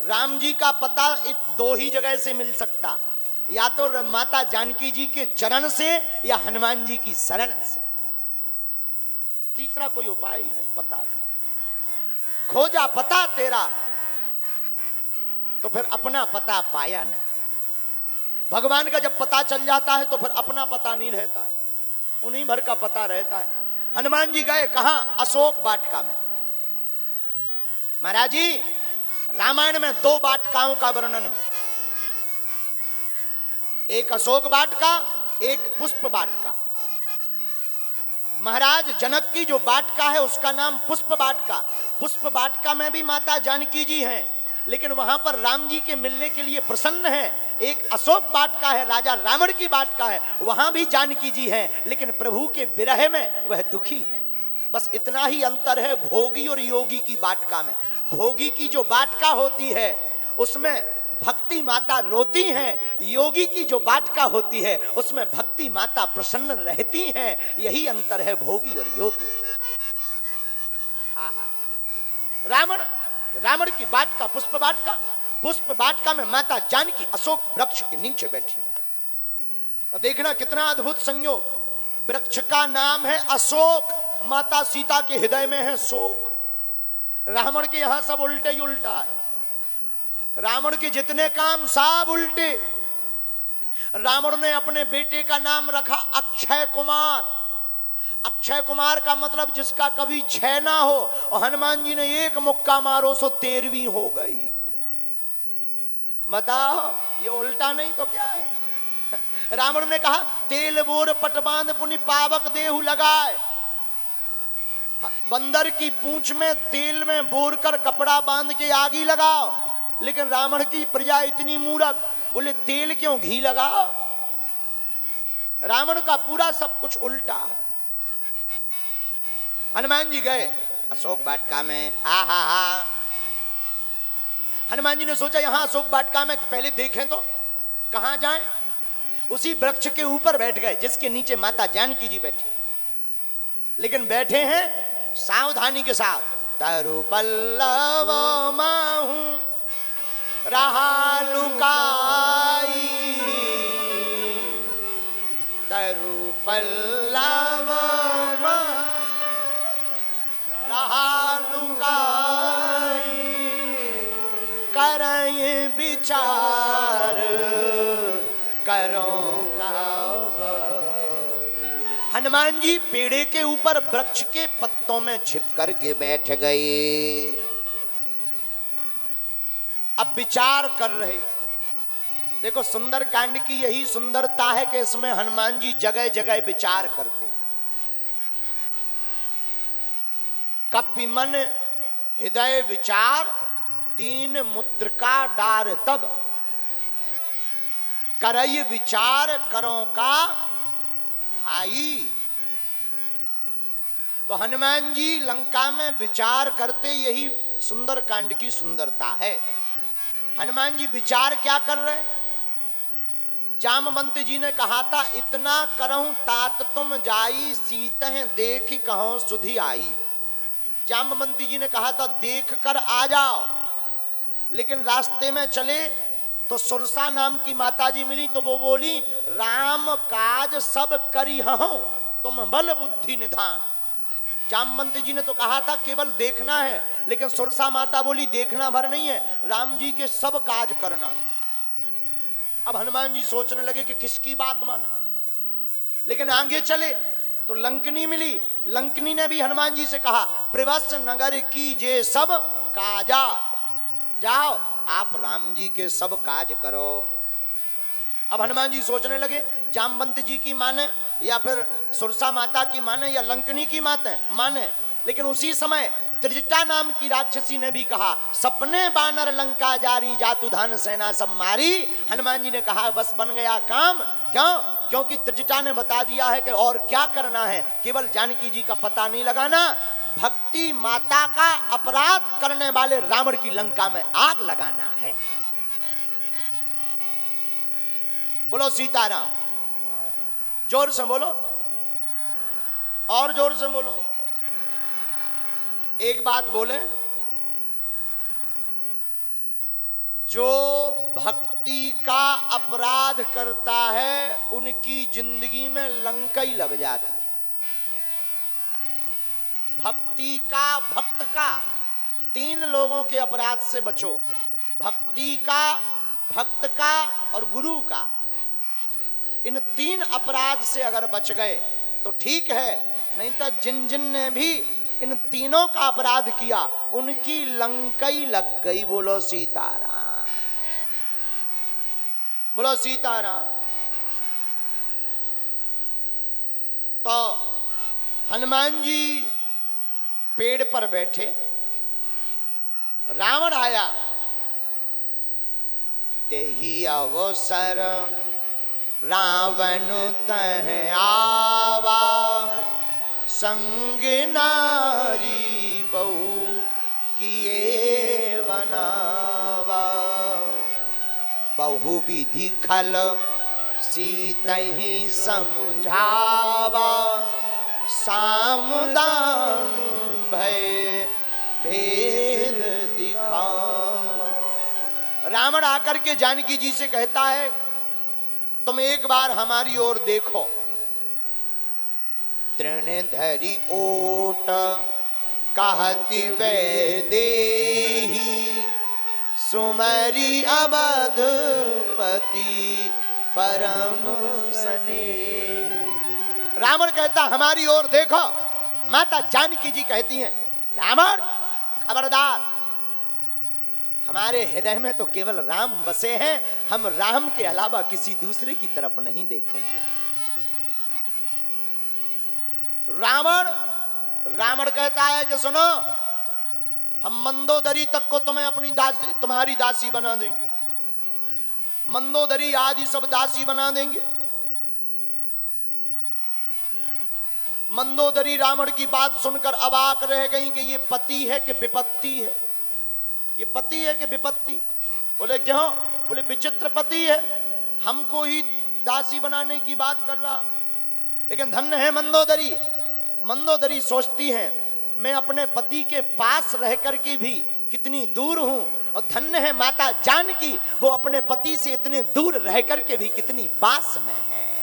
राम जी का पता दो ही जगह से मिल सकता, या तो माता जानकी जी के चरण से या हनुमान जी की शरण से, तीसरा कोई उपाय ही नहीं पता का। खोजा पता तेरा तो फिर अपना पता पाया नहीं। भगवान का जब पता चल जाता है तो फिर अपना पता नहीं रहता है, उन्हीं भर का पता रहता है। हनुमान जी गए कहां? अशोक वाटिका में। महाराज जी, रामायण में दो वाटिकाओं का वर्णन है, एक अशोक वाटिका, एक पुष्प वाटिका। महाराज जनक की जो वाटिका है उसका नाम पुष्प वाटिका। पुष्प वाटिका में भी माता जानकी जी हैं, लेकिन वहां पर राम जी के मिलने के लिए प्रसन्न है। एक अशोक वाटिका है, राजा रावण की वाटिका है, वहां भी जानकी जी हैं, लेकिन प्रभु के विरह में वह दुखी हैं। बस इतना ही अंतर है भोगी और योगी की वाटिका में। भोगी की जो वाटिका होती है उसमें भक्ति माता रोती हैं, योगी की जो वाटिका होती है उसमें भक्ति माता प्रसन्न रहती हैं। यही अंतर है भोगी और योगी में। रावण की वाटिका पुष्प वाटिका, पुष्प वाटिका में माता जानकी अशोक वृक्ष के नीचे बैठी है। देखना कितना अद्भुत संयोग, वृक्ष का नाम है अशोक, माता सीता के हृदय में है शोक। रावण के यहां सब उल्टे ही उल्टा है, रावण के जितने काम सब उल्टे। रावण ने अपने बेटे का नाम रखा अक्षय कुमार। अक्षय कुमार का मतलब जिसका कभी क्षय ना हो, और हनुमान जी ने एक मुक्का मारो सो 13वीं हो गई। बताओ ये उल्टा नहीं तो क्या है? रावण ने कहा तेल बोर पटबांध पुनि पावक देहु लगाए। बंदर की पूंछ में तेल में बोर कर कपड़ा बांध के आगी लगाओ, लेकिन रावण की प्रजा इतनी मूर्ख, बोले तेल क्यों घी लगाओ। रावण का पूरा सब कुछ उल्टा है। हनुमान जी गए अशोक वाटिका में। आहा, हनुमान जी ने सोचा यहां अशोक वाटिका में पहले देखें तो कहां जाएं। उसी वृक्ष के ऊपर बैठ गए जिसके नीचे माता जानकी जी बैठी, लेकिन बैठे हैं सावधानी के साथ। तरु पल्लव माहू रहा लुकाई, तरु पल्लव रहा लुकाई, करई विचार करो का। हनुमान जी पेड़े के ऊपर वृक्ष के पत्तों में छिप करके बैठ गए। अब विचार कर रहे। देखो सुंदर कांड की यही सुंदरता है कि इसमें हनुमान जी जगह जगह विचार करते। कपि मन हृदय विचार, दीन मुद्रिका डार तब, करई विचार करो का भाई। तो हनुमान जी लंका में विचार करते, यही सुंदर कांड की सुंदरता है। हनुमान जी विचार क्या कर रहे? जामवंत जी ने कहा था इतना करहूं तात तुम जाई, सीतह देख कहो सुधि आई। जामवंत जी ने कहा था देख कर आ जाओ, लेकिन रास्ते में चले तो सुरसा नाम की माता जी मिली, तो वो बोली राम काज सब करी हूं तुम बल बुद्धि निधान। जामवंत जी ने तो कहा था केवल देखना है, लेकिन सुरसा माता बोली देखना भर नहीं है, राम जी के सब काज करना। अब हनुमान जी सोचने लगे कि किसकी बात माने, लेकिन आगे चले तो लंकनी मिली। लंकनी ने भी हनुमान जी से कहा प्रवस नगर की जे सब काजा, जाओ आप राम जी के सब काज करो। अब हनुमान जी सोचने लगे जामवंत जी की माने या फिर सुरसा माता की माने या लंकनी की माने। लेकिन उसी समय त्रिजटा नाम की राक्षसी ने भी कहा सपने बानर लंका जारी, जातु धान सेना सब मारी। हनुमान जी ने कहा बस बन गया काम। क्यों? क्योंकि त्रिजटा ने बता दिया है कि और क्या करना है, केवल जानकी जी का पता नहीं लगाना, भक्ति माता का अपराध करने वाले रावण की लंका में आग लगाना है। बोलो सीताराम, जोर से बोलो, और जोर से बोलो। एक बात बोले, जो भक्ति का अपराध करता है उनकी जिंदगी में लंका ही लग जाती है। भक्ति का, भक्त का, 3 लोगों के अपराध से बचो, भक्ति का, भक्त का और गुरु का। इन 3 अपराध से अगर बच गए तो ठीक है, नहीं तो जिन जिन ने भी इन तीनों का अपराध किया उनकी लंकाई लग गई। बोलो सीताराम, बोलो सीताराम। तो हनुमान जी पेड़ पर बैठे, रावण आया, तेहि अवसर रावण तह आवा, संग नारी बहु किए बनावा, बहु विधि खल सीतहि समझावा, सामदान भय भेद दिखावा। रावण आकर के जानकी जी से कहता है, तुम एक बार हमारी ओर देखो। तृण धरि ओट कहति वैदेही, सुमरी अवधपति परम स्नेही। रावण कहता हमारी ओर देखो। माता जानकी जी कहती हैं, रावण खबरदार, हमारे हृदय में तो केवल राम बसे हैं, हम राम के अलावा किसी दूसरे की तरफ नहीं देखेंगे। रावण कहता है कि सुनो, हम मंदोदरी तक को तुम्हें अपनी दासी, तुम्हारी दासी बना देंगे, मंदोदरी आदि सब दासी बना देंगे। मंदोदरी रावण की बात सुनकर अवाक रह गई कि ये पति है कि विपत्ति है, ये पति है कि विपत्ति। बोले क्यों? बोले विचित्र पति है, हमको ही दासी बनाने की बात कर रहा। लेकिन धन्य है मंदोदरी। मंदोदरी सोचती है मैं अपने पति के पास रह करके भी कितनी दूर हूं, और धन्य है माता जानकी, वो अपने पति से इतने दूर रह करके भी कितनी पास में है।